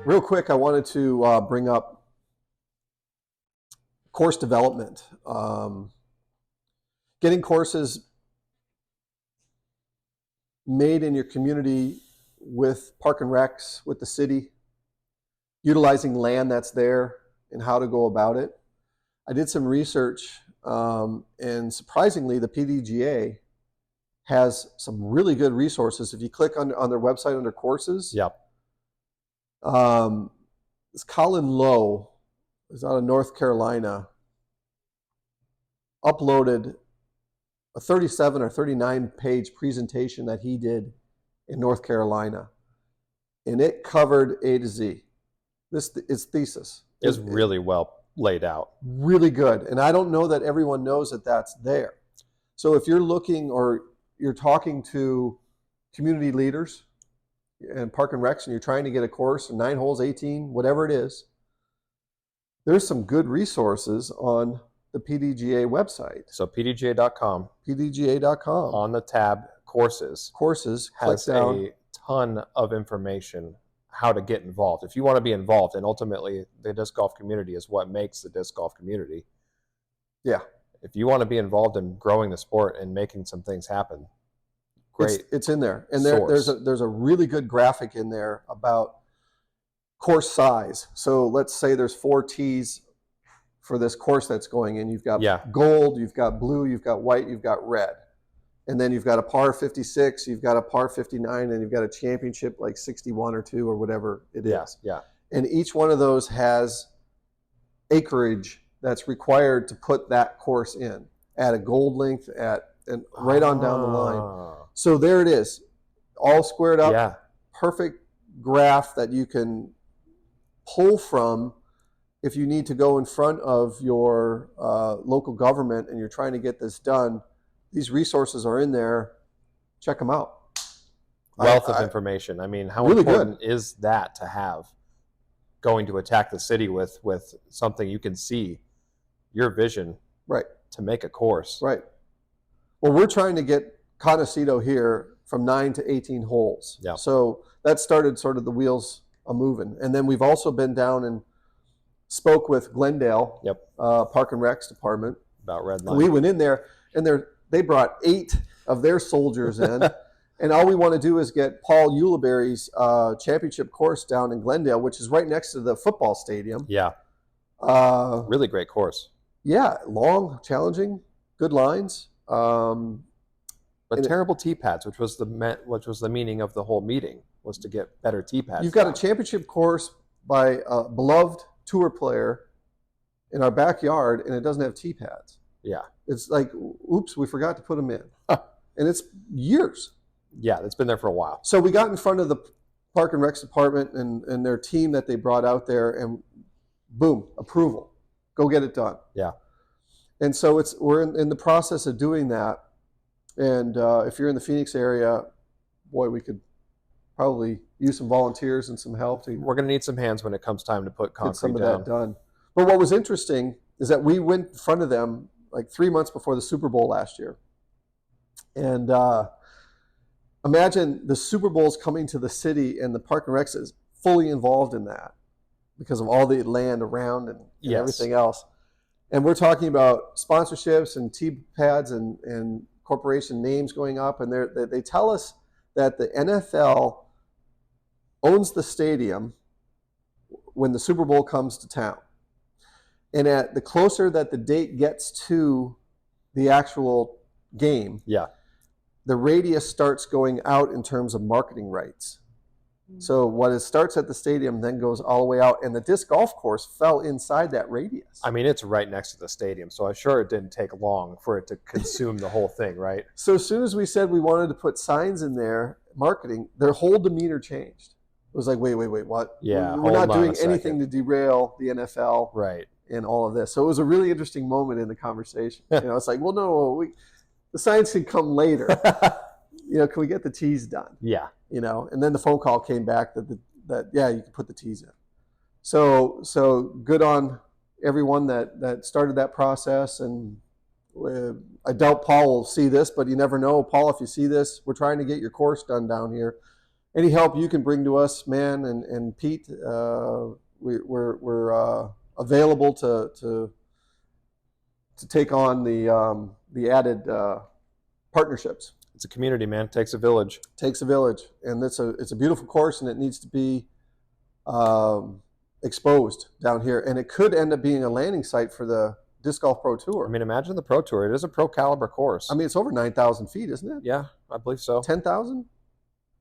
real quick, I wanted to bring up course development. Getting courses made in your community with Park and Recs, with the city, utilizing land that's there and how to go about it. I did some research, and surprisingly, the PDGA has some really good resources. If you click on their website under courses, Yep. This Colin Lowe is out of North Carolina, uploaded a 37 or 39 page presentation that he did in North Carolina, and it covered A to Z. This is thesis. It's really well laid out. Really good. And I don't know that everyone knows that that's there. So if you're looking or you're talking to community leaders and Park and Recs and you're trying to get a course, 9 holes, 18, whatever it is, there's some good resources on the PDGA website. So PDGA.com. PDGA.com. On the tab Courses. Courses. Has a ton of information how to get involved. If you want to be involved, and ultimately the disc golf community is what makes the disc golf community. Yeah. If you want to be involved in growing the sport and making some things happen, great. It's in there. And there's a really good graphic in there about course size. So let's say there's 4 tees for this course that's going in. You've got gold, you've got blue, you've got white, you've got red. And then you've got a par 56, you've got a par 59, and you've got a championship like 61 or 2 or whatever it is. Yeah. And each one of those has acreage that's required to put that course in at a gold length and right on down the line. So there it is, all squared up. Yeah. Perfect graph that you can pull from if you need to go in front of your local government and you're trying to get this done. These resources are in there. Check them out. Wealth of information. I mean, how really important is that to have going to attack the city with something you can see your vision to make a course? Right. Well, we're trying to get Contecito here from 9 to 18 holes. Yeah. So that started sort of the wheels a moving. And then we've also been down and spoke with Glendale, Park and Recs department. About red line. We went in there and they brought 8 of their soldiers in. And all we want to do is get Paul Ulibarri's championship course down in Glendale, which is right next to the football stadium. Yeah. Really great course. Yeah, long, challenging, good lines. But terrible tee pads, which was the meaning of the whole meeting, was to get better tee pads. You've got a championship course by a beloved tour player in our backyard, and it doesn't have tee pads. Yeah. It's like, oops, we forgot to put them in. And it's years. Yeah, it's been there for a while. So we got in front of the Park and Recs department and their team that they brought out there, and boom, approval. Go get it done. Yeah. And so we're in the process of doing that. And if you're in the Phoenix area, boy, we could probably use some volunteers and some help. We're going to need some hands when it comes time to put concrete get some of down. that done. But what was interesting is that we went in front of them like 3 months before the Super Bowl last year. And imagine the Super Bowl's coming to the city and the Park and Recs is fully involved in that because of all the land around and everything else. And we're talking about sponsorships and tee pads and corporation names going up. And they tell us that the NFL owns the stadium when the Super Bowl comes to town. And at the closer that the date gets to the actual game, the radius starts going out in terms of marketing rights. So what it starts at the stadium then goes all the way out, and the disc golf course fell inside that radius. I mean, it's right next to the stadium, so I'm sure it didn't take long for it to consume the whole thing, right? So as soon as we said we wanted to put signs in there, marketing, their whole demeanor changed. It was like, wait, what? Yeah, we're not doing anything to derail the NFL, right? And all of this. So it was a really interesting moment in the conversation. It's like, well, no, the signs can come later. Can we get the tees done? Yeah. And then the phone call came back that you can put the tees in. So good on everyone that started that process. And I doubt Paul will see this, but you never know. Paul, if you see this, we're trying to get your course done down here. any help you can bring to us, man, and Pete, we're available to take on the added partnerships. It's a community, man. It takes a village. Takes a village, and it's a beautiful course, and it needs to be exposed down here, and it could end up being a landing site for the Disc Golf Pro Tour. I mean, imagine the Pro Tour. It is a pro caliber course. I mean, it's over 9,000 feet, isn't it? Yeah, I believe so. 10,000?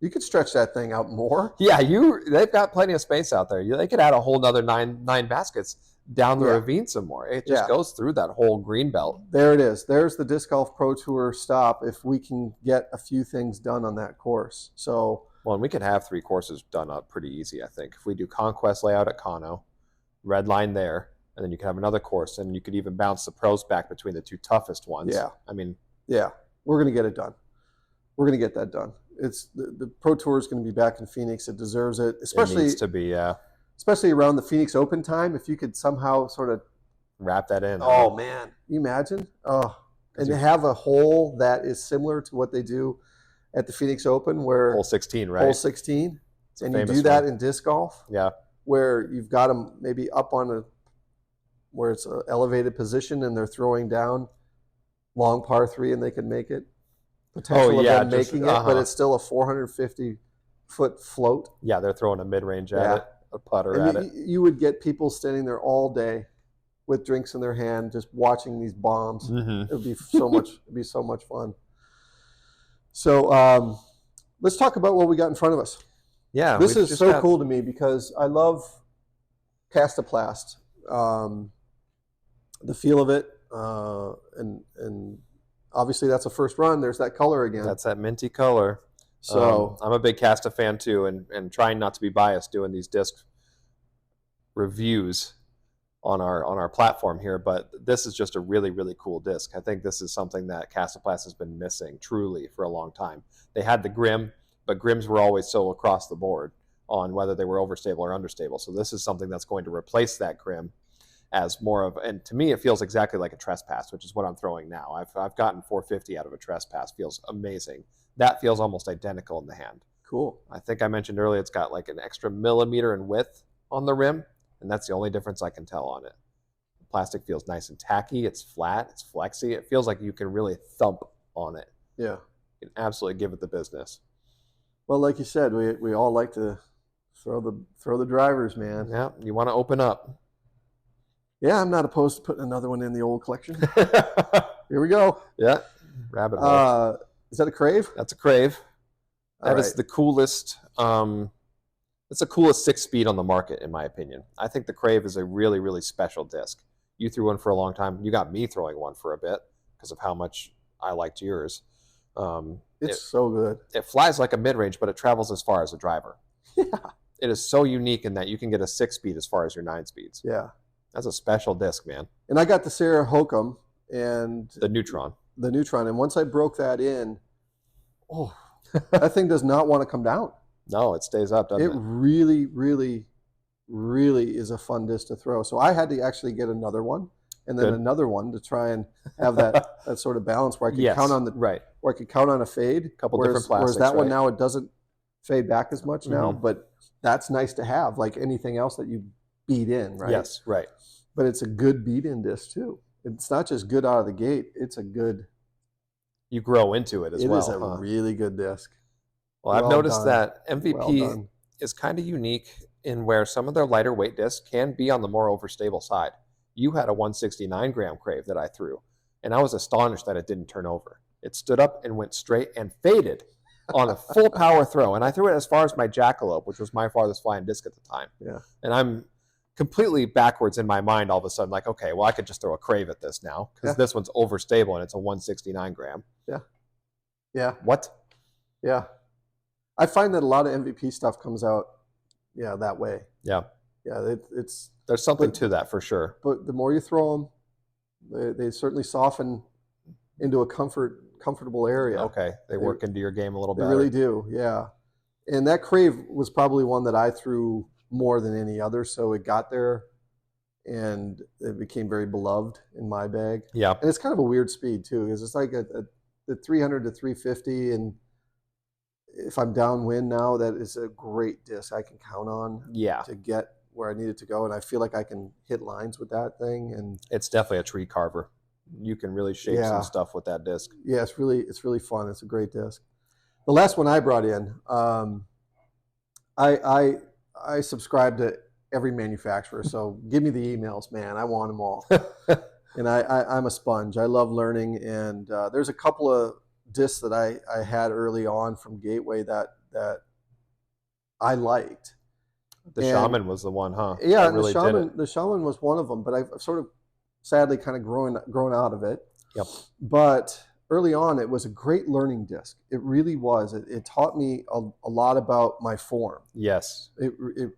You could stretch that thing out more. Yeah, they've got plenty of space out there. They could add a whole nother nine baskets down the ravine some more. It just goes through that whole green belt. There it is. There's the Disc Golf Pro Tour stop if we can get a few things done on that course. So, well, and we could have 3 courses done up pretty easy, I think. If we do Conquest layout at Kano, red line there, and then you could have another course, and you could even bounce the pros back between the 2 toughest ones. Yeah. I mean, yeah, we're going to get it done. We're going to get that done. It's the Pro Tour is going to be back in Phoenix. It deserves it, especially it needs to be, especially around the Phoenix Open time. If you could somehow sort of wrap that in. Oh man, you imagine? Oh, and to have a hole that is similar to what they do at the Phoenix Open, where hole 16, right? Hole 16, and you do that in disc golf. Yeah, where you've got them maybe up on where it's an elevated position, and they're throwing down long par 3, and they can make it. Potential of them making it, but it's still a 450-foot float. Yeah, they're throwing a mid-range at it, a putter at it. You would get people standing there all day with drinks in their hand, just watching these bombs. It would be so much. It'd be so much fun. So let's talk about what we got in front of us. Yeah, this is so cool to me because I love Kastaplast, the feel of it, and obviously that's a first run. There's that color again. That's that minty color. So I'm a big Kasta fan too, and trying not to be biased doing these disc reviews on our platform here, but this is just a really, really cool disc. I think this is something that Kastaplast has been missing truly for a long time. They had the Grim, but Grims were always so across the board on whether they were overstable or understable. So this is something that's going to replace that Grim as more of, and to me it feels exactly like a Trespass, which is what I'm throwing now. I've gotten 450 out of a Trespass. Feels amazing. That feels almost identical in the hand. Cool. I think I mentioned earlier it's got like an extra millimeter in width on the rim, and that's the only difference I can tell on it. The plastic feels nice and tacky. It's flat. It's flexy. It feels like you can really thump on it. Yeah. You can absolutely give it the business. Well, like you said, we all like to throw the drivers, man. Yeah, you want to open up. Yeah, I'm not opposed to putting another one in the old collection. Here we go. Yeah, rabbit hole. Is that a Crave? That's a Crave. That is right. the coolest. It's the coolest 6-speed on the market, in my opinion. I think the Crave is a really, really special disc. You threw one for a long time. You got me throwing one for a bit because of how much I liked yours. It's so good. It flies like a mid-range, but it travels as far as a driver. Yeah. It is so unique in that you can get a 6-speed as far as your 9 speeds. Yeah. That's a special disc, man. And I got the Sarah Hokum and the Neutron. The Neutron. And once I broke that in, that thing does not want to come down. No, it stays up, doesn't it? It really, really, really is a fun disc to throw. So I had to actually get another one and then another one to try and have that sort of balance where I could count on the where I could count on a fade. Couple different plastics. Whereas that one now, it doesn't fade back as much now, but that's nice to have, like anything else that you beat in, right? Yes, right. But it's a good beat-in disc too. It's not just good out of the gate. It's a good. You grow into it as well. It is a really good disc. Well, I've noticed that MVP is kind of unique in where some of their lighter weight discs can be on the more overstable side. You had a 169 gram Crave that I threw, and I was astonished that it didn't turn over. It stood up and went straight and faded on a full power throw, and I threw it as far as my Jackalope, which was my farthest flying disc at the time. Yeah. And I'm completely backwards in my mind all of a sudden, like, okay, well, I could just throw a Crave at this now because this one's overstable and it's a 169 gram. Yeah. Yeah. What? Yeah. I find that a lot of MVP stuff comes out, that way. Yeah. Yeah, there's something to that for sure. But the more you throw them, they certainly soften into a comfortable area. Okay, they work into your game a little better. They really do, yeah. And that Crave was probably one that I threw more than any other, so it got there, and it became very beloved in my bag. Yeah. And it's kind of a weird speed too, because it's like the 300 to 350, and if I'm downwind now, that is a great disc I can count on Yeah, to get where I need it to go. And I feel like I can hit lines with that thing. And it's definitely a tree carver. You can really shape yeah, some stuff with that disc. yeah, it's really fun. It's a great disc. The last one I brought in, I subscribe to every manufacturer. So give me the emails, man. I want them all. And I'm a sponge. I love learning. And there's a couple of discs that I had early on from Gateway that I liked. The Shaman was the one, huh? Yeah, that really the Shaman was one of them, but I've sort of sadly kind of grown out of it. Yep. But early on, it was a great learning disc. It really was. It taught me a lot about my form. Yes. The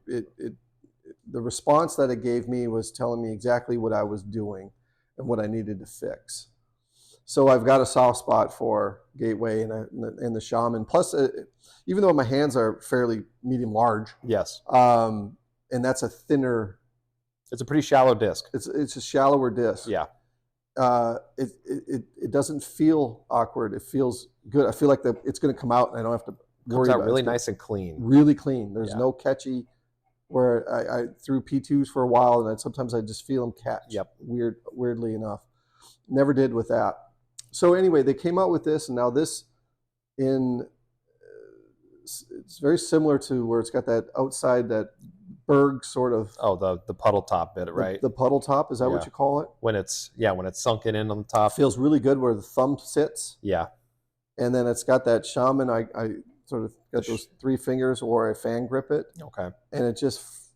response that it gave me was telling me exactly what I was doing and what I needed to fix. So I've got a soft spot for Gateway and the Shaman. Plus, even though my hands are fairly medium large, yes, and that's a thinner. It's a pretty shallow disc. It's a shallower disc. Yeah. It doesn't feel awkward. It feels good. I feel like it's going to come out, and I don't have to worry Comes out about really it. nice and clean. Really clean. There's Yeah. no catchy. Where I threw P2s for a while, and sometimes I just feel them catch. Yep. Weirdly enough, never did with that. So anyway, they came out with this, and now this it's very similar to where it's got that outside, that Berg sort of. Oh, the puddle top bit, right? The puddle top, is that what you call it? When it's sunken in on the top. Feels really good where the thumb sits. Yeah. And then it's got that Shaman. I sort of got those 3 fingers, or I fan grip it. Okay. And it just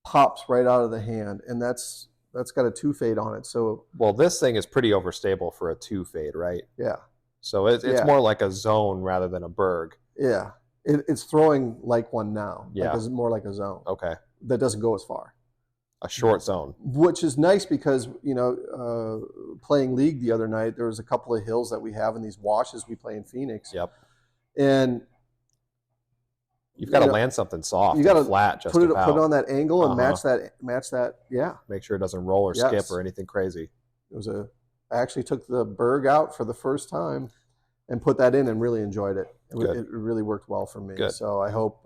pops right out of the hand, and that's got a 2 fade on it. So well, this thing is pretty overstable for a 2 fade, right? Yeah. So it's more like a zone rather than a Berg. Yeah. It's throwing like one now. Yeah. Like it's more like a zone. Okay. That doesn't go as far. A short zone. Which is nice because, playing League the other night, there was a couple of hills that we have in these washes we play in Phoenix. Yep. And you've got to land something soft. You got to flat. Just put it on that angle and match that. Yeah. Make sure it doesn't roll or skip or anything crazy. I actually took the Berg out for the first time and put that in and really enjoyed it. It really worked well for me. Good. So I hope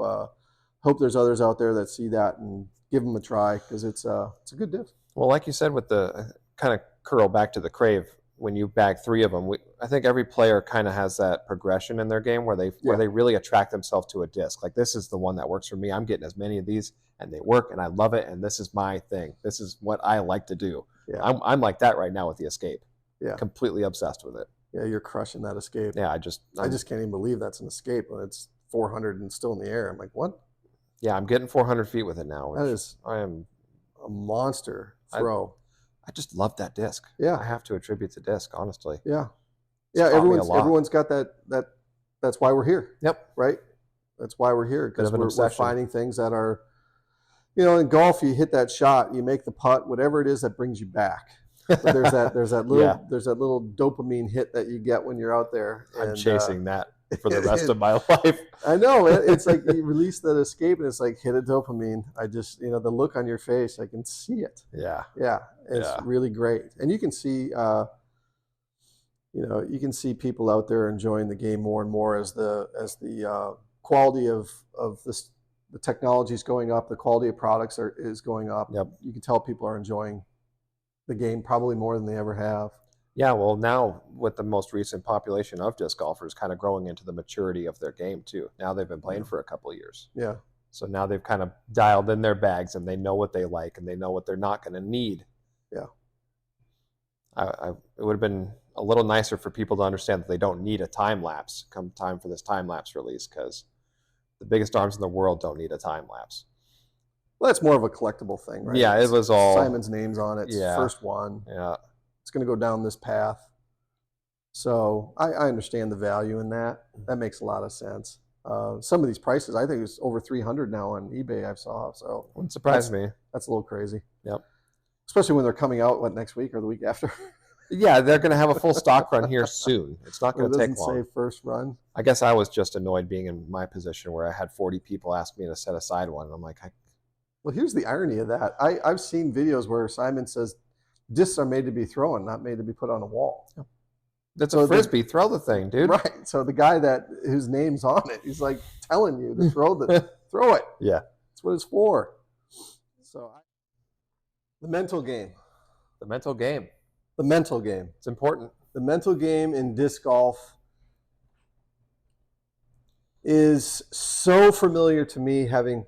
there's others out there that see that and give them a try, because it's a good disc. Well, like you said, with the kind of curl back to the Crave, when you bag 3 of them, I think every player kind of has that progression in their game where they really attract themselves to a disc. Like, this is the one that works for me. I'm getting as many of these, and they work, and I love it, and this is my thing. This is what I like to do. Yeah. I'm like that right now with the Escape. Yeah. Completely obsessed with it. Yeah, you're crushing that Escape. Yeah, I just can't even believe that's an Escape when it's 400 and still in the air. I'm like, what? Yeah, I'm getting 400 feet with it now. I am a monster throw. I just love that disc. Yeah, I have to attribute to disc, honestly. Yeah, everyone's got that. That's why we're here. Yep. Right. That's why we're here, because we're finding things that are, in golf, you hit that shot, you make the putt, whatever it is that brings you back. But there's that little dopamine hit that you get when you're out there. I'm chasing that for the rest of my life. I know. It's like you release that Escape, and it's like hit a dopamine. I just, the look on your face, I can see it. Yeah. Yeah. It's really great. And you can see, people out there enjoying the game more and more as the quality of the technology is going up, the quality of products is going up. Yep. You can tell people are enjoying the game probably more than they ever have. Yeah, well, now with the most recent population of disc golfers kind of growing into the maturity of their game too. Now they've been playing for a couple of years. Yeah. So now they've kind of dialed in their bags, and they know what they like, and they know what they're not going to need. Yeah. It would have been a little nicer for people to understand that they don't need a time lapse come time for this time lapse release, because the biggest arms in the world don't need a time lapse. Well, that's more of a collectible thing, right? Yeah, it was all Simon's name's on it. It's first one. Yeah. It's going to go down this path. So I understand the value in that. That makes a lot of sense. Some of these prices, I think it's over 300 now on eBay I saw. So wouldn't surprise me. That's a little crazy. Yep. Especially when they're coming out, next week or the week after? Yeah, they're going to have a full stock run here soon. It's not going to take long. It doesn't say first run. I guess I was just annoyed being in my position where I had 40 people ask me to set aside one. And I'm like, well, here's the irony of that. I've seen videos where Simon says discs are made to be thrown, not made to be put on a wall. Yeah. That's So a frisbee. Throw the thing, dude. Right. So the guy whose name's on it, he's like telling you to throw it. Yeah. That's what it's for. So the mental game. The mental game. The mental game. It's important. The mental game in disc golf is so familiar to me, having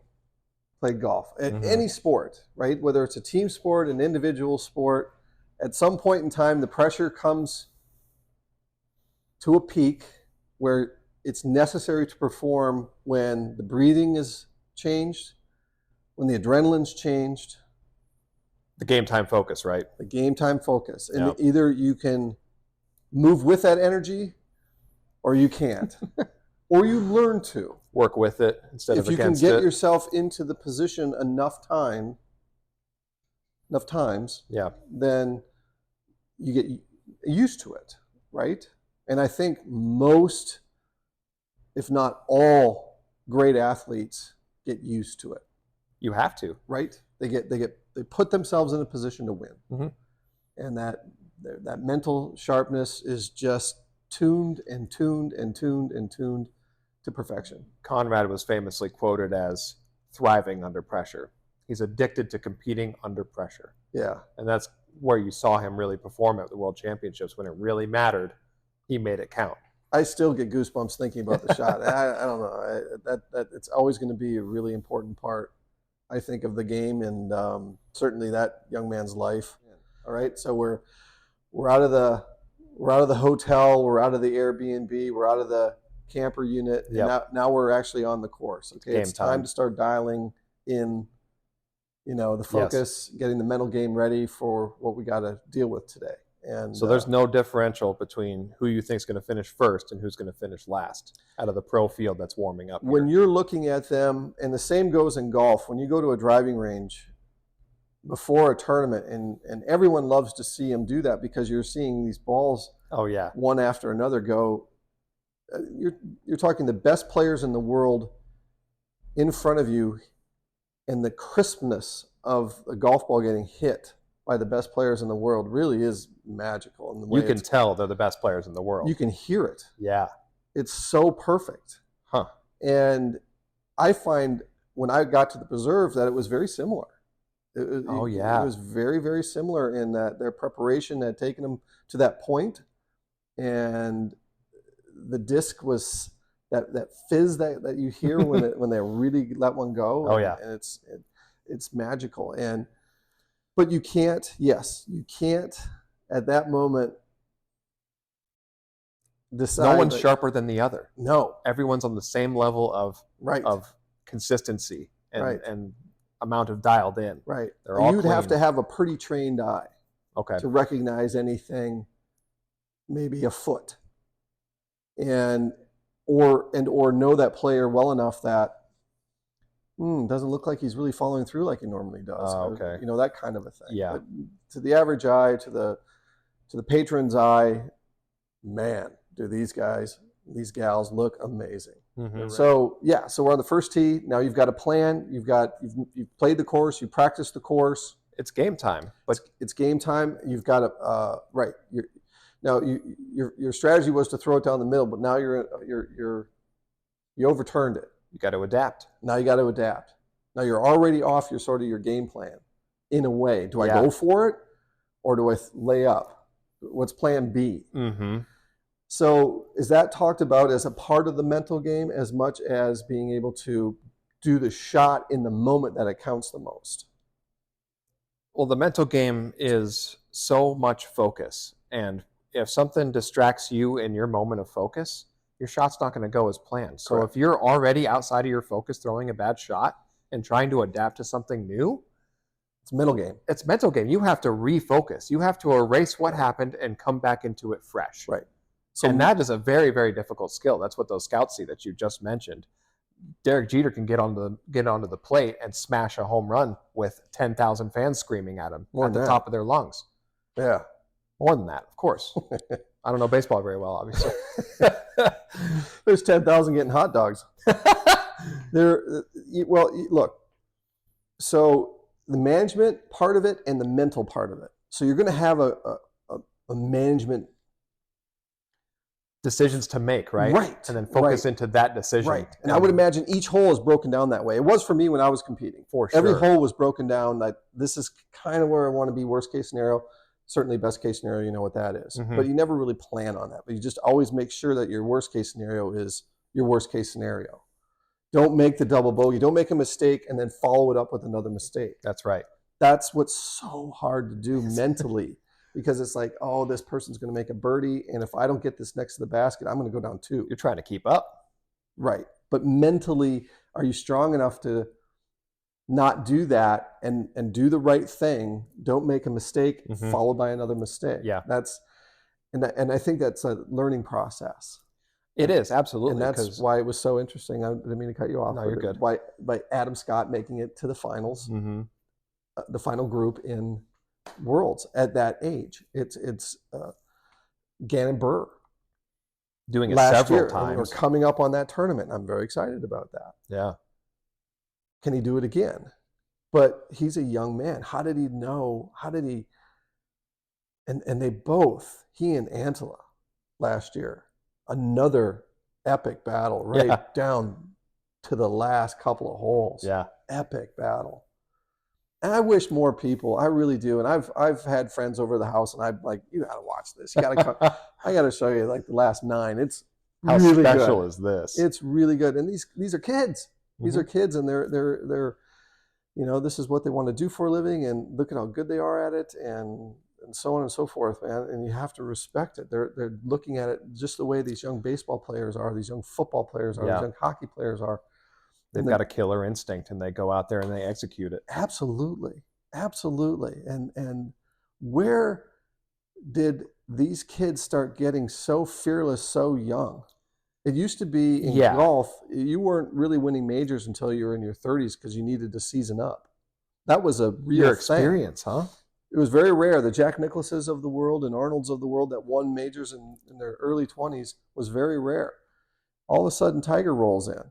played golf at any sport, right? Whether it's a team sport, an individual sport, at some point in time, the pressure comes to a peak where it's necessary to perform when the breathing is changed, when the adrenaline's changed. The game time focus, right? The game time focus. And either you can move with that energy or you can't. Or you learn to. Work with it instead of against it. If you can get yourself into the position enough times, then you get used to it, right? And I think most, if not all, great athletes get used to it. You have to, right? They put themselves in a position to win, and that mental sharpness is just tuned to perfection. Conrad was famously quoted as thriving under pressure. He's addicted to competing under pressure. Yeah, and that's where you saw him really perform at the World Championships. When it really mattered, he made it count. I still get goosebumps thinking about the shot. I don't know. That it's always going to be a really important part, I think, of the game, and certainly that young man's life. All right, so we're out of the hotel, we're out of the Airbnb, we're out of the camper unit, and now we're actually on the course. Okay, it's time to start dialing in, the focus, getting the mental game ready for what we got to deal with today. And so there's no differential between who you think is going to finish first and who's going to finish last out of the pro field that's warming up. When you're looking at them, and the same goes in golf, when you go to a driving range before a tournament, and everyone loves to see them do that because you're seeing these balls one after another go. You're talking the best players in the world in front of you, and the crispness of a golf ball getting hit by the best players in the world really is magical. In the way you can tell they're the best players in the world. You can hear it. Yeah. It's so perfect. And I find when I got to the Preserve that it was very similar. It was very, very similar in that their preparation had taken them to that point, and the disc was that fizz that you hear when they really let one go. And it's magical. But you can't at that moment decide. No one's sharper than the other. No, everyone's on the same level of consistency and amount of dialed in. Right. They're all You'd clean. have to have a pretty trained eye. Okay. To recognize anything, maybe a foot, or know that player well enough that doesn't look like he's really following through like he normally does. Okay. That kind of a thing. Yeah. But to the average eye, to the patron's eye, man, do these gals look amazing. So we're on the first tee. Now you've got a plan. You've played the course. You practiced the course. It's game time. But it's game time. You've got to right. Your strategy was to throw it down the middle, but now you overturned it. You got to adapt. Now you got to adapt. Now you're already off your game plan, in a way. Do I go for it, or do I lay up? What's plan B? So is that talked about as a part of the mental game as much as being able to do the shot in the moment that it counts the most? Well, the mental game is so much focus, and if something distracts you in your moment of focus, your shot's not going to go as planned. So Correct. If you're already outside of your focus throwing a bad shot and trying to adapt to something new, it's mental game. It's mental game. You have to refocus. You have to erase what happened and come back into it fresh. Right. And that is a very, very difficult skill. That's what those scouts see that you just mentioned. Derek Jeter can get onto the plate and smash a home run with 10,000 fans screaming at him at the top of their lungs. Yeah. More than that, of course. I don't know baseball very well, obviously. There's 10,000 getting hot dogs. Look. So the management part of it and the mental part of it. So you're going to have a management decisions to make, right? Right. And then focus Right. into that decision. Right. And I would imagine each hole is broken down that way. It was for me when I was competing. For sure. Every hole was broken down like this is kind of where I want to be, worst case scenario. Certainly best case scenario, you know what that is. Mhm. But you never really plan on that. But you just always make sure that your worst case scenario is your worst case scenario. Don't make the double bogey. Don't make a mistake and then follow it up with another mistake. That's right. That's what's so hard to do mentally because it's like, oh, this person's going to make a birdie. And if I don't get this next to the basket, I'm going to go down 2. You're trying to keep up. Right. But mentally, are you strong enough to not do that and do the right thing? Don't make a mistake followed by another mistake. Yeah. And I think that's a learning process. It is, absolutely. And that's why it was so interesting. I didn't mean to cut you off. No, you're good. By Adam Scott making it to the finals, Mm-hmm. The final group in Worlds at that age. It's Gannon Burr Doing it last several year. times. We're coming up on that tournament. I'm very excited about that. Yeah. Can he do it again? But he's a young man. How did he know? How did he? And they both, he and Antela last year, another epic battle right down to the last couple of holes. Yeah. Epic battle. And I wish more people, I really do. And I've had friends over the house and I'm like, you got to watch this. You got to come. I got to show you like the last 9. It's How really special good. is this? It's really good. And these are kids. These are kids and they're you know, this is what they want to do for a living and look at how good they are at it and so on and so forth, man. And you have to respect it. They're looking at it just the way these young baseball players are, these young football players are, these young hockey players are. They've got a killer instinct and they go out there and they execute it. Absolutely. Absolutely. And where did these kids start getting so fearless so young? It used to be in golf, you weren't really winning majors until you were in your 30s because you needed to season up. That was a real Your experience, thing. huh? It was very rare. The Jack Nicklauses of the world and Arnolds of the world that won majors in their early 20s was very rare. All of a sudden, Tiger rolls in.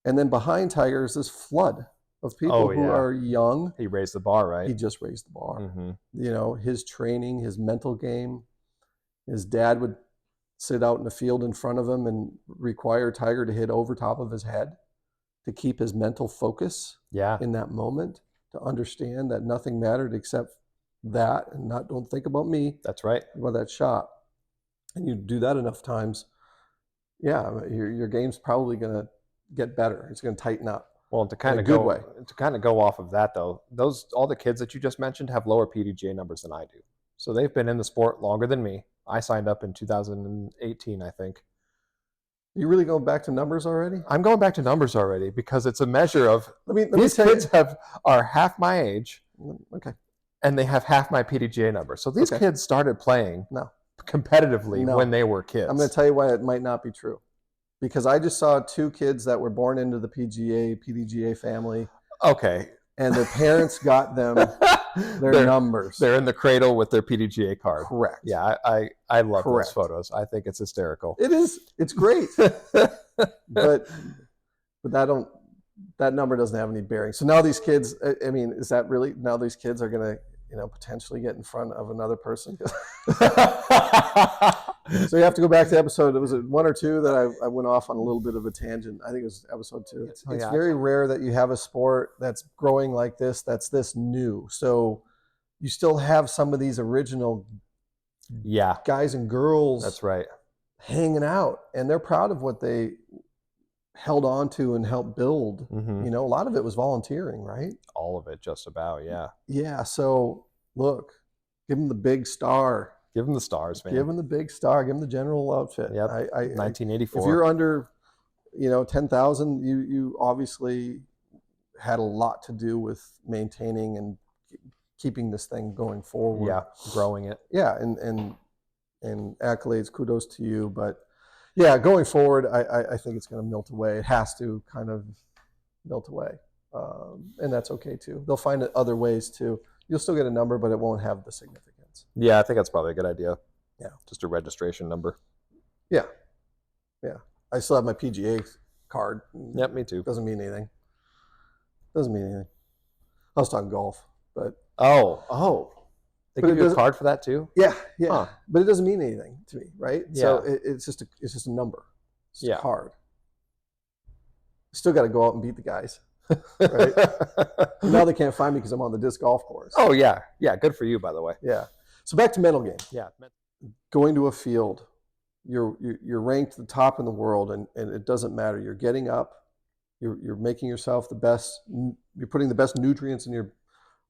And then behind Tiger is this flood of people who are young. He raised the bar, right? He just raised the bar. Mm-hmm. You know, his training, his mental game. His dad would sit out in the field in front of him and require Tiger to hit over top of his head to keep his mental focus in that moment, to understand that nothing mattered except that and don't think about me. That's right. About that shot. And you do that enough times, your game's probably going to get better. It's going to tighten up. Well, and to kind of go off of that though, all the kids that you just mentioned have lower PDGA numbers than I do. So they've been in the sport longer than me. I signed up in 2018, I think. You really going back to numbers already? I'm going back to numbers already because it's a measure of these kids are half my age. Okay. And they have half my PDGA number. So these kids started playing competitively when they were kids. I'm going to tell you why it might not be true. Because I just saw 2 kids that were born into the PDGA family. Okay. And their parents got them their numbers. They're in the cradle with their PDGA card. Correct. Yeah, I love those photos. I think it's hysterical. It is. It's great. but that number doesn't have any bearing. So now these kids, I mean, is that really, now these kids are going to, potentially get in front of another person? So you have to go back to episode, was it 1 or 2 that I went off on a little bit of a tangent? I think it was episode 2. It's very rare that you have a sport that's growing like this, that's this new. So you still have some of these original guys and girls. That's right. Hanging out. And they're proud of what they held on to and helped build. Mm-hmm. A lot of it was volunteering, right? All of it, just about, yeah. Yeah, so look, give them the big star. Give them the stars, man. Give them the big star. Give them the general outfit. Yep. 1984. If you're under, 10,000, you obviously had a lot to do with maintaining and keeping this thing going forward. Yeah, growing it. Yeah, and accolades, kudos to you. But yeah, going forward, I think it's going to melt away. It has to kind of melt away, and that's okay too. They'll find other ways to. You'll still get a number, but it won't have the significance. Yeah, I think that's probably a good idea. Yeah. Just a registration number. Yeah. Yeah. I still have my PGA card. Yep, me too. Doesn't mean anything. I was talking golf, but. Oh. They But give it you a doesn't- card for that too? Yeah, yeah. Huh. But it doesn't mean anything to me, right? So Yeah. it's just a number. It's just Yeah. a card. Still got to go out and beat the guys. Right. Now they can't find me because I'm on the disc golf course. Oh yeah, yeah. Good for you, by the way. Yeah. So back to mental game. Yeah. Going to a field, you're ranked the top in the world, and it doesn't matter. You're getting up. You're making yourself the best. You're putting the best nutrients in your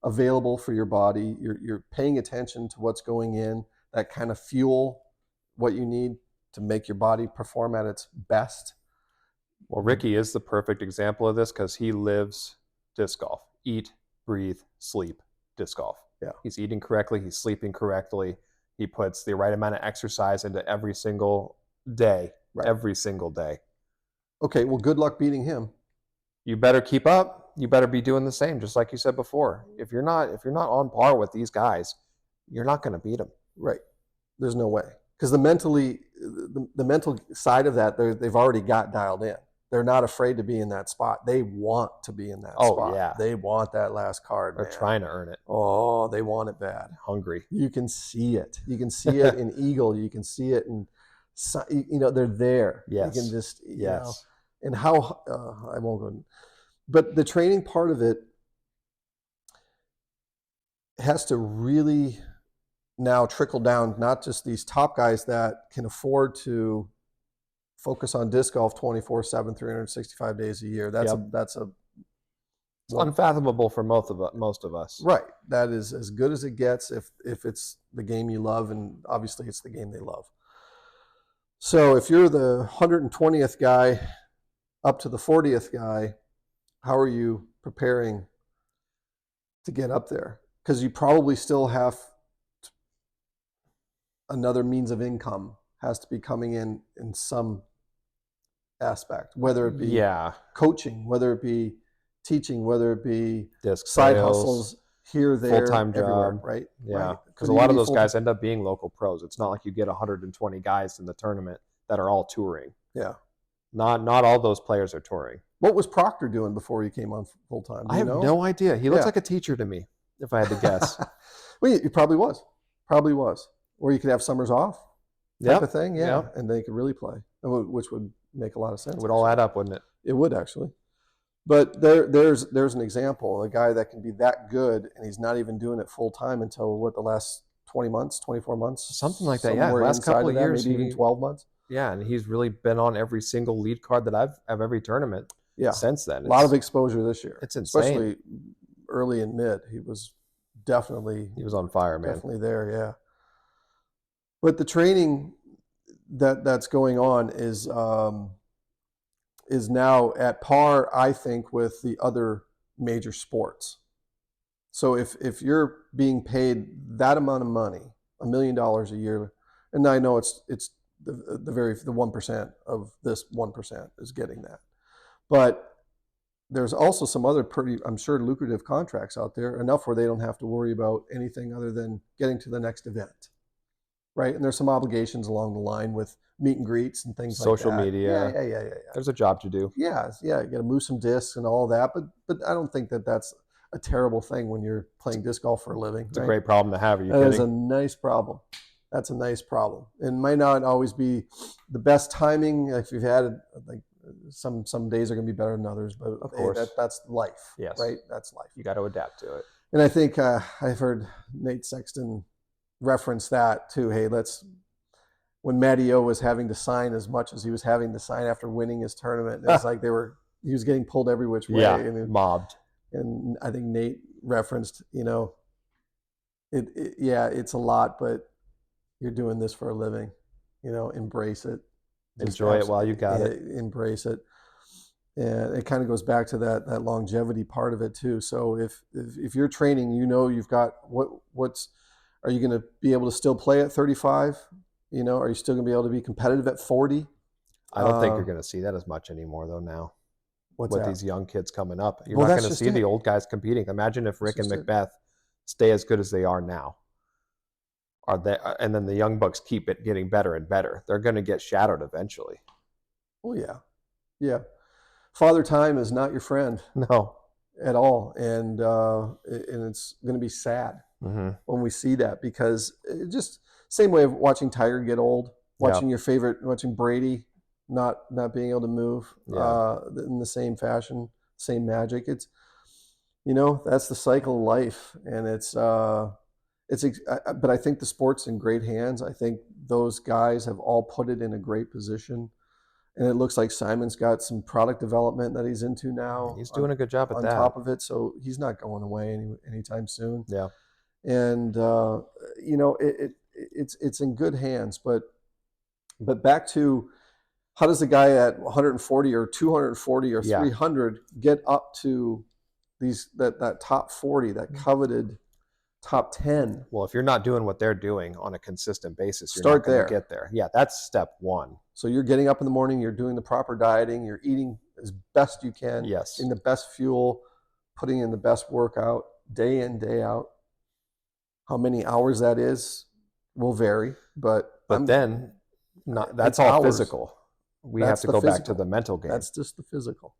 available for your body. You're paying attention to what's going in. That kind of fuel what you need to make your body perform at its best. Well, Ricky is the perfect example of this because he lives disc golf. Eat, breathe, sleep, disc golf. Yeah. He's eating correctly. He's sleeping correctly. He puts the right amount of exercise into every single day. Right. Every single day. Okay, well, good luck beating him. You better keep up. You better be doing the same, just like you said before. If you're not on par with these guys, you're not going to beat them. Right. There's no way. Because the mental side of that, they've already got dialed in. They're not afraid to be in that spot. They want to be in that spot. Oh, yeah. They want that last card. They're trying to earn it. Oh, they want it bad. Hungry. You can see it. You can see it in Eagle. You can see it in, they're there. Yes. You can just, Yes. and how, I won't go, but the training part of it has to really now trickle down, not just these top guys that can afford to focus on disc golf 24/7, 365 days a year. That's It's unfathomable for most of us. right. That is as good as it gets if it's the game you love, and obviously it's the game they love. So if you're the 120th guy up to the 40th guy, how are you preparing to get up there? Because you probably still have another means of income has to be coming in some aspect, whether it be coaching, whether it be teaching, whether it be disc side sales, hustles here, there, full-time everywhere, job. right? Yeah, Right. because a lot of those guys end up being local pros. It's not like you get 120 guys in the tournament that are all touring. Yeah. Not all those players are touring. What was Proctor doing before he came on full time? I have no idea. He looks like a teacher to me, if I had to guess. Well, he probably was. Probably was. Or you could have summers off type of thing. Yeah. Yep. And they could really play, which would make a lot of sense. It would all add up, wouldn't it? It would actually. But there's an example, a guy that can be that good and he's not even doing it full time until the last 20 months, 24 months? Something like that, yeah. Somewhere Last couple inside of that, years, maybe even 12 months. Yeah, and he's really been on every single lead card that I've of every tournament since then. A lot of exposure this year. It's insane. Especially early and mid. He was on fire, man. Definitely there, yeah. But the training that's going on is now at par, I think, with the other major sports. So if you're being paid that amount of money, $1 million a year, and I know it's the 1% of this 1% is getting that, but there's also some other pretty, I'm sure, lucrative contracts out there, enough where they don't have to worry about anything other than getting to the next event, right? And there's some obligations along the line with meet and greets and things like that. Social media. Yeah. There's a job to do. Yeah. You got to move some discs and all that, but I don't think that's a terrible thing when you're playing disc golf for a living. It's a great problem to have. Are you That kidding? is a nice problem. That's a nice problem. It might not always be the best timing. If you've had like some days are going to be better than others, but Of course. that's life. Yes. Right. That's life. You got to adapt to it. And I think I've heard Nate Sexton reference that too. Hey, when Matty O was having to sign as much as he was having to sign after winning his tournament, it's like he was getting pulled every which way. Yeah, and mobbed. And I think Nate referenced, it's a lot, but you're doing this for a living, embrace it. Enjoy it while you got it. Embrace it. And it kind of goes back to that longevity part of it too. So if you're training, you've got are you going to be able to still play at 35? Are you still going to be able to be competitive at 40? I don't think you're going to see that as much anymore though now. With these young kids coming up, you're not going to see the old guys competing. Imagine if Rick and Macbeth stay as good as they are now. And then the young bucks keep it getting better and better. They're going to get shadowed eventually. Oh yeah. Father Time is not your friend. No, at all, and it's going to be sad. when we see that, because it just same way of watching Tiger get old, watching your favorite, watching Brady not being able to move in the same fashion, same magic. It's, that's the cycle of life, and but I think the sport's in great hands. I think those guys have all put it in a great position. And it looks like Simon's got some product development that he's into now. He's doing a good job at on that. top of it, so he's not going away anytime soon. Yeah. And it's in good hands. But back to, how does a guy at 140 or 240 or 300 get up to that top 40, that coveted top 10? Well, if you're not doing what they're doing on a consistent basis, you're Start not going there. to get there. Yeah, that's step one. So you're getting up in the morning, you're doing the proper dieting, you're eating as best you can, Yes, in the best fuel, putting in the best workout, day in, day out. How many hours that is will vary, but then that's all hours. Physical. We have to go back to the mental game. That's just the physical,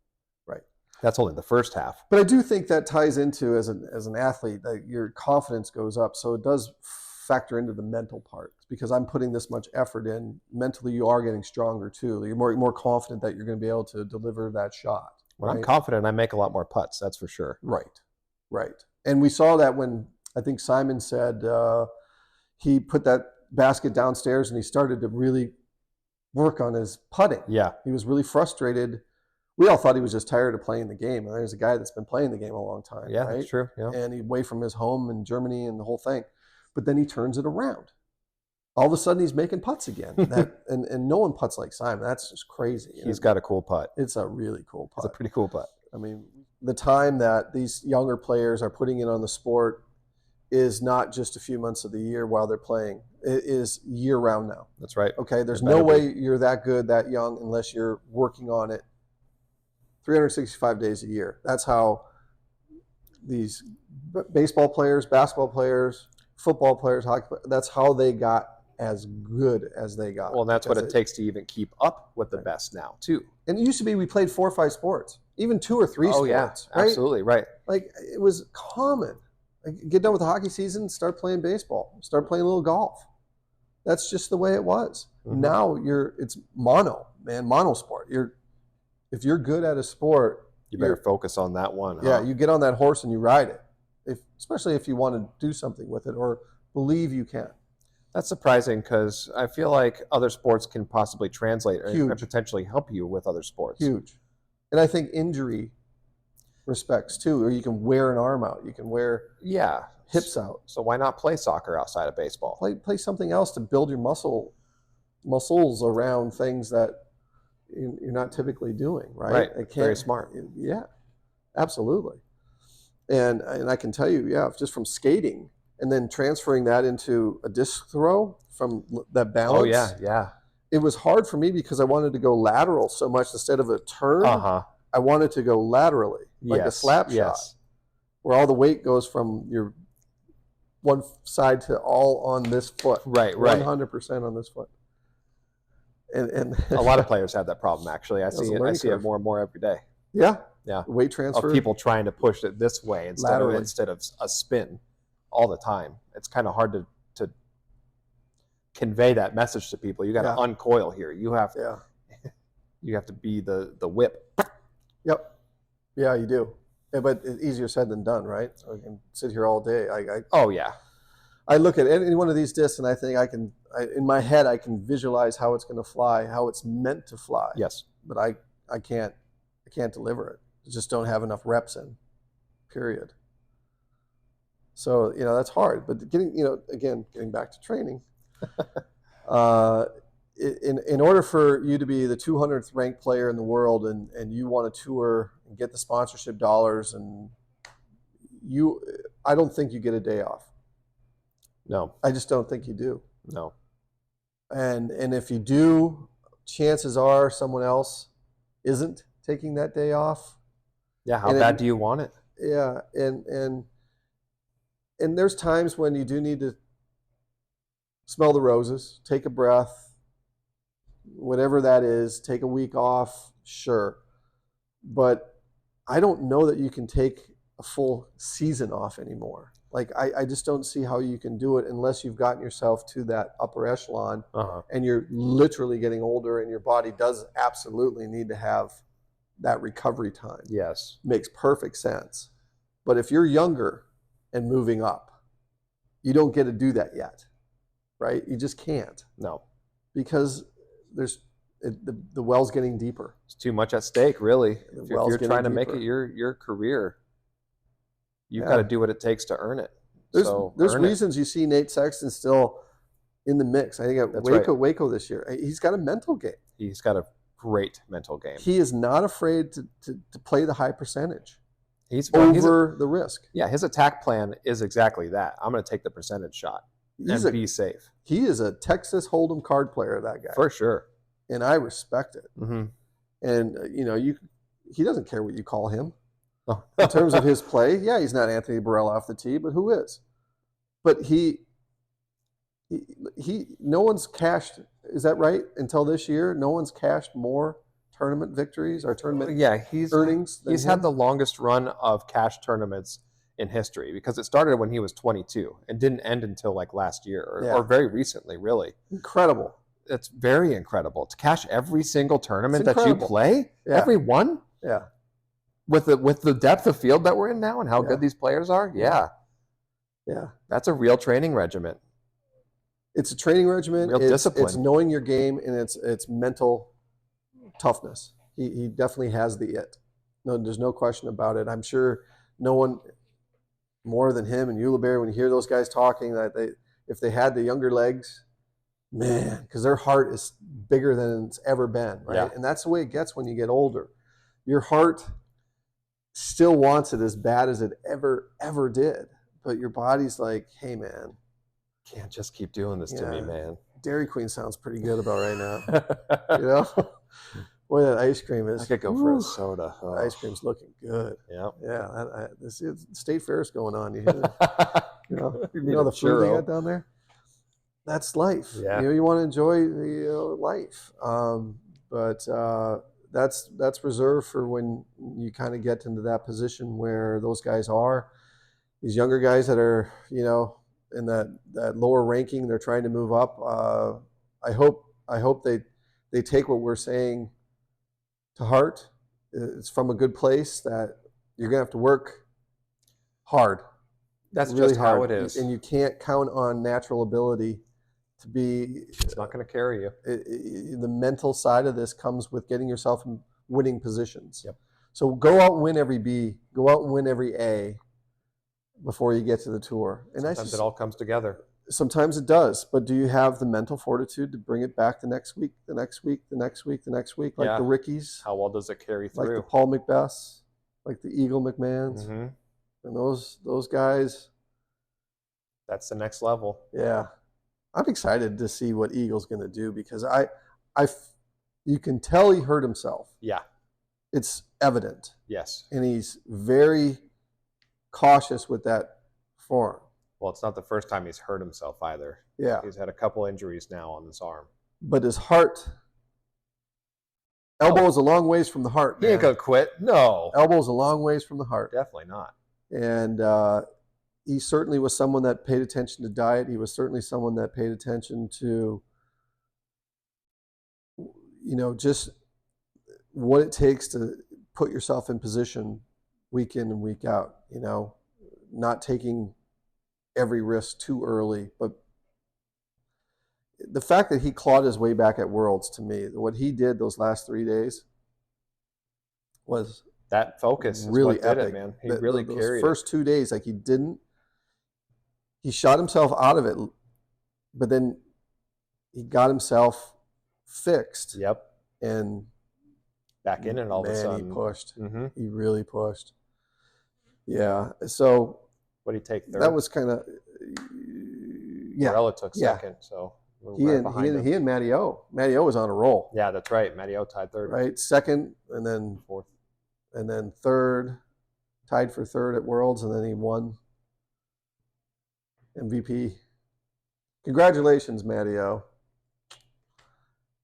right? That's only the first half. But I do think that ties into, as an athlete, that your confidence goes up. So it does factor into the mental part, because I'm putting this much effort in. Mentally, you are getting stronger too. You're more confident that you're going to be able to deliver that shot. When I'm confident, I make a lot more putts. That's for sure. Right. And we saw that when, I think Simon said, he put that basket downstairs and he started to really work on his putting. Yeah. He was really frustrated. We all thought he was just tired of playing the game. And there's a guy that's been playing the game a long time. Yeah, right? That's true. Yeah. And he's away from his home in Germany and the whole thing. But then he turns it around. All of a sudden, he's making putts again. And no one putts like Simon. That's just crazy. He's got a cool putt. It's a really cool putt. It's a pretty cool putt. I mean, the time that these younger players are putting in on the sport is not just a few months of the year while they're playing. It is year round now. That's right. Okay, there's no way you're that good, that young, unless you're working on it 365 days a year. That's how these baseball players, basketball players, football players, hockey players, that's how they got as good as they got. Well, and that's what it takes to even keep up with the best now, too. And it used to be we played 4 or 5 sports, even 2 or 3 sports. Oh, yeah, right? absolutely, right. Like, it was common. Like, get done with the hockey season, start playing baseball, start playing a little golf. That's just the way it was. Mm-hmm. Now it's mono sport. If you're good at a sport, you better focus on that one. Yeah, you get on that horse and you ride it. Especially if you want to do something with it or believe you can. That's surprising, because I feel like other sports can possibly translate and potentially help you with other sports. Huge. And I think injury respects too, or you can wear an arm out. You can wear hips out. So why not play soccer outside of baseball? Play something else to build your muscles around things that you're not typically doing, right? Very smart. Yeah, absolutely. And I can tell you, just from skating and then transferring that into a disc throw from that balance. Oh, yeah. It was hard for me because I wanted to go lateral so much. Instead of a turn, I wanted to go laterally, like a slap shot, where all the weight goes from your one side to all on this foot. Right. 100% on this foot. And a lot of players have that problem, actually. I see it more and more every day. Yeah. Yeah. Weight transfer. Of people trying to push it this way instead of a spin all the time. It's kind of hard to convey that message to people. You got to uncoil here. You have to be the whip. Yep. Yeah, you do. But it's easier said than done, right? So I can sit here all day. I look at any one of these discs and I think in my head, I can visualize how it's going to fly, how it's meant to fly. Yes. But I can't deliver it. I just don't have enough reps in, period. So, that's hard. But getting back to training, in order for you to be the 200th ranked player in the world and you want to tour and get the sponsorship dollars, and I don't think you get a day off. No. I just don't think you do. No. And if you do, chances are someone else isn't taking that day off. Yeah, how bad do you want it? Yeah, and there's times when you do need to smell the roses, take a breath, whatever that is, take a week off, sure. But I don't know that you can take a full season off anymore. Like I just don't see how you can do it unless you've gotten yourself to that upper echelon and you're literally getting older and your body does absolutely need to have that recovery time. Yes. Makes perfect sense. But if you're younger and moving up, you don't get to do that yet, right? You just can't. No. Because the well's getting deeper. It's too much at stake, really. If you're trying to make deeper. it your career, you've got to do what it takes to earn it. There's reasons you see Nate Sexton still in the mix. I think at Waco this year, he's got a mental game. He's got a great mental game. He is not afraid to play the high percentage. He's over the risk. Yeah, his attack plan is exactly that. I'm going to take the percentage shot and be safe. He is a Texas Hold'em card player, that guy. For sure. And I respect it. Mm-hmm. And, he doesn't care what you call him. In terms of his play, yeah, he's not Anthony Barella off the tee, but who is? But he no one's cashed, is that right? Until this year, no one's cashed more tournament victories or tournament earnings. He's had the longest run of cash tournaments in history because it started when he was 22 and didn't end until like last year or very recently, really. Incredible. It's very incredible to cash every single tournament that you play, every one. Yeah. With the depth of field that we're in now and how good these players are, yeah, that's a real training regimen. It's a training regimen. Real discipline. It's knowing your game and it's mental toughness. He definitely has the it. No, there's no question about it. I'm sure no one more than him and Ulibarri, when you hear those guys talking, that if they had the younger legs, man, because their heart is bigger than it's ever been, right? Yeah. And that's the way it gets when you get older. Your heart still wants it as bad as it ever did, but your body's like, hey man, can't just keep doing this to me, man. Dairy Queen sounds pretty good about right now. Boy, that ice cream is. I could go for a soda. Oh. Ice cream's looking good. Yeah. This is State Fair's going on. You hear that? The food they got down there. That's life. Yeah. You want to enjoy the life, but that's reserved for when you kind of get into that position where those guys are. These younger guys that are, in that lower ranking, they're trying to move up. I hope they take what we're saying to heart. It's from a good place that you're gonna have to work hard. That's really just hard. How it is, and you can't count on natural ability to be. It's not going to carry you. The mental side of this comes with getting yourself in winning positions. Yep. So go out and win every B. Go out and win every A before you get to the tour. And sometimes it all comes together. Sometimes it does, but do you have the mental fortitude to bring it back the next week, the next week, the next week, the next week, like the Rickies? How well does it carry through? Like the Paul McBeths, like the Eagle McMahons, and those guys. That's the next level. Yeah, I'm excited to see what Eagle's going to do because you can tell he hurt himself. Yeah, it's evident. Yes, and he's very cautious with that form. Well, it's not the first time he's hurt himself either. Yeah. He's had a couple injuries now on this arm. But his heart, elbow is a long ways from the heart. He ain't going to quit. No. Elbow's a long ways from the heart. Definitely not. And he certainly was someone that paid attention to diet. He was certainly someone that paid attention to, just what it takes to put yourself in position week in and week out, not taking every risk too early. But the fact that he clawed his way back at Worlds, to me, what he did those last 3 days was that focus really is what epic. Did it, man. He really carried those first 2 days, like he shot himself out of it, but then he got himself fixed. Yep. And back in it all of a sudden. He pushed. Mm-hmm. He really pushed. Yeah. So what did he take third? That was kind of Barella took second, so he and Matty O. Matty O was on a roll. Yeah, that's right. Matty O tied third. Right, second, and then fourth, and then third, tied for third at Worlds, and then he won MVP. Congratulations, Matty O.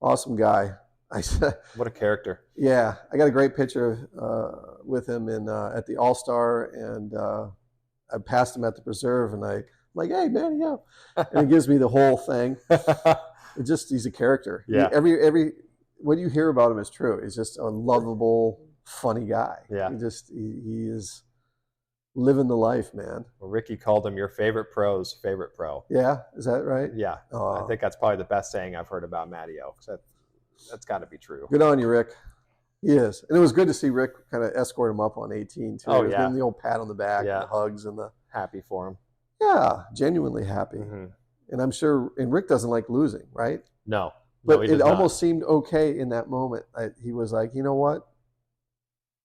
Awesome guy. I said, What a character. yeah, I got a great picture with him at the All-Star, and I passed him at the preserve, and I'm like, hey, man, yeah. And he gives me the whole thing. He's a character. Yeah. Every what you hear about him is true. He's just a lovable, funny guy. Yeah. He is living the life, man. Well, Ricky called him your favorite pro's favorite pro. Yeah, is that right? Yeah. I think that's probably the best saying I've heard about Matty O. That's got to be true. Good on you, Rick. He is. And it was good to see Rick kind of escort him up on 18, too. Oh, yeah. yeah. The old pat on the back, Yeah. and the hugs, and the... Happy for him. Yeah, genuinely happy. Mm-hmm. And I'm sure... And Rick doesn't like losing, right? No. But it almost seemed okay in that moment. He was like, you know what?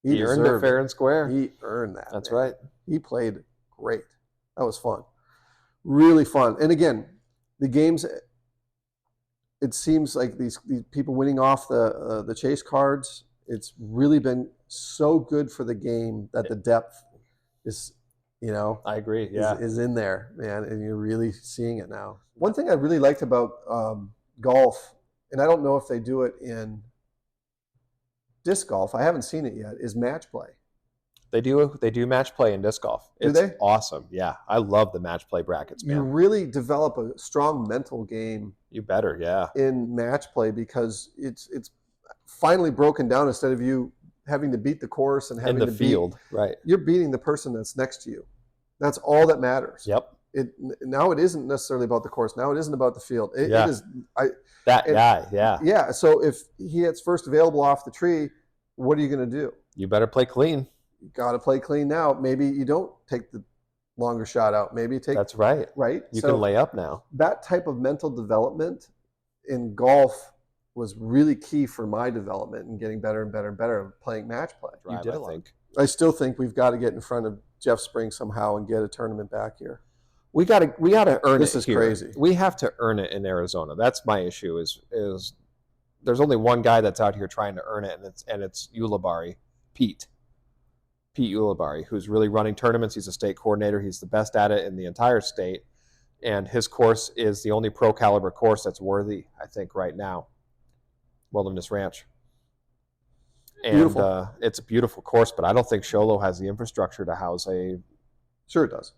He earned it fair and square. He earned that. That's man. right. He played great. That was fun. Really fun. And again, the games, it seems like these people winning off the chase cards, it's really been so good for the game that the depth is, I agree. Yeah. is in there, man. And you're really seeing it now. One thing I really liked about golf, and I don't know if they do it in disc golf, I haven't seen it yet, is match play. They do match play in disc golf. It's do they? Awesome. Yeah. I love the match play brackets, man. You really develop a strong mental game. You better, yeah. In match play, because it's finally broken down. Instead of you having to beat the course and having in the field, right? You're beating the person that's next to you. That's all that matters. Yep. Now it isn't necessarily about the course. Now it isn't about the field. It is that guy. Yeah. Yeah. So if he gets first available off the tree, what are you going to do? You better play clean. You got to play clean now. Maybe you don't take the longer shot out. Maybe you take. That's right. Right. You can lay up now. That type of mental development in golf was really key for my development and getting better and better and better at playing match play. You did, I think. I still think we've got to get in front of Jeff Spring somehow and get a tournament back here. We got to earn it. This is here. crazy. We have to earn it in Arizona. That's my issue. Is there's only one guy that's out here trying to earn it, and it's Ulibarri, Pete Ulibarri, who's really running tournaments. He's a state coordinator. He's the best at it in the entire state, and his course is the only pro caliber course that's worthy, I think, right now. Wilderness Ranch. And beautiful. It's a beautiful course, but I don't think Show Low has the infrastructure to house a. Sure, it does.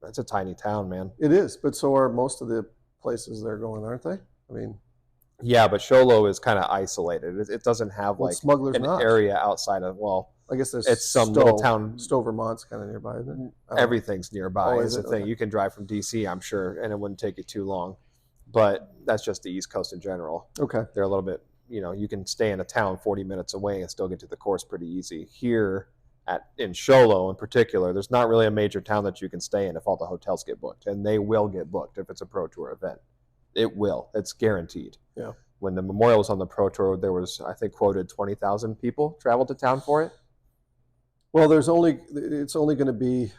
It's a tiny town, man. It is, but so are most of the places they're going, aren't they? I mean, yeah, but Show Low is kind of isolated. It doesn't have like Smuggler's an Notch. Area outside of I guess there's it's some little town. Stowe, Vermont's kind of nearby, isn't it? Everything's nearby. Oh, is the thing. Okay. You can drive from DC, I'm sure, and it wouldn't take you too long. But that's just the East Coast in general. Okay. They're a little bit, you can stay in a town 40 minutes away and still get to the course pretty easy. Here in Show Low in particular, there's not really a major town that you can stay in if all the hotels get booked. And they will get booked if it's a Pro Tour event. It will. It's guaranteed. Yeah. When the Memorial was on the Pro Tour, there was, I think, quoted 20,000 people traveled to town for it. Well, it's only going to be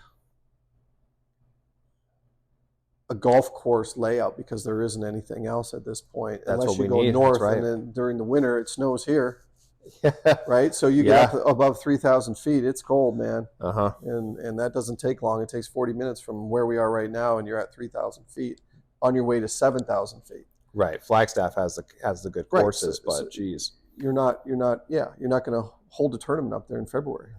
a golf course layout because there isn't anything else at this point. That's unless what you we go need. north, That's right. and then during the winter it snows here. Right? So you get up above 3,000 feet, it's cold, man. Uh-huh. And that doesn't take long. It takes 40 minutes from where we are right now, and you're at 3,000 feet on your way to 7,000 feet. Right. Flagstaff has the good courses, but geez. You're not going to hold a tournament up there in February.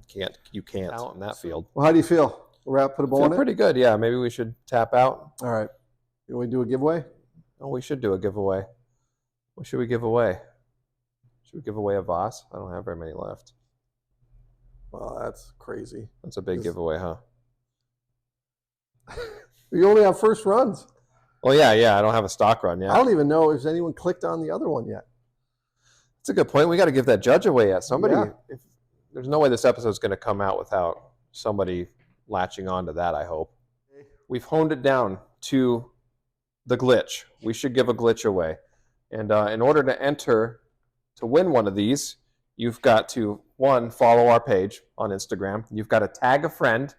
You can't out in that field. Well, how do you feel? We're out, put a ball in it? Pretty good, yeah. Maybe we should tap out. All right. You want to do a giveaway? Oh, we should do a giveaway. What should we give away? Should we give away a Voss? I don't have very many left. Well, that's crazy. That's a big giveaway, huh? You only have first runs. Well, yeah. I don't have a stock run yet. I don't even know if anyone clicked on the other one yet. That's a good point. We got to give that judge away yet. Somebody, Yeah. There's no way this episode is going to come out without somebody latching on to that, I hope. We've honed it down to the glitch. We should give a glitch away. And in order to enter to win one of these, you've got to, one, follow our page on Instagram. You've got to tag a friend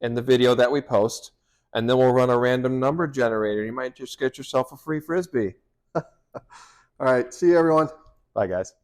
in the video that we post, and then we'll run a random number generator. You might just get yourself a free Frisbee. All right. See you, everyone. Bye, guys.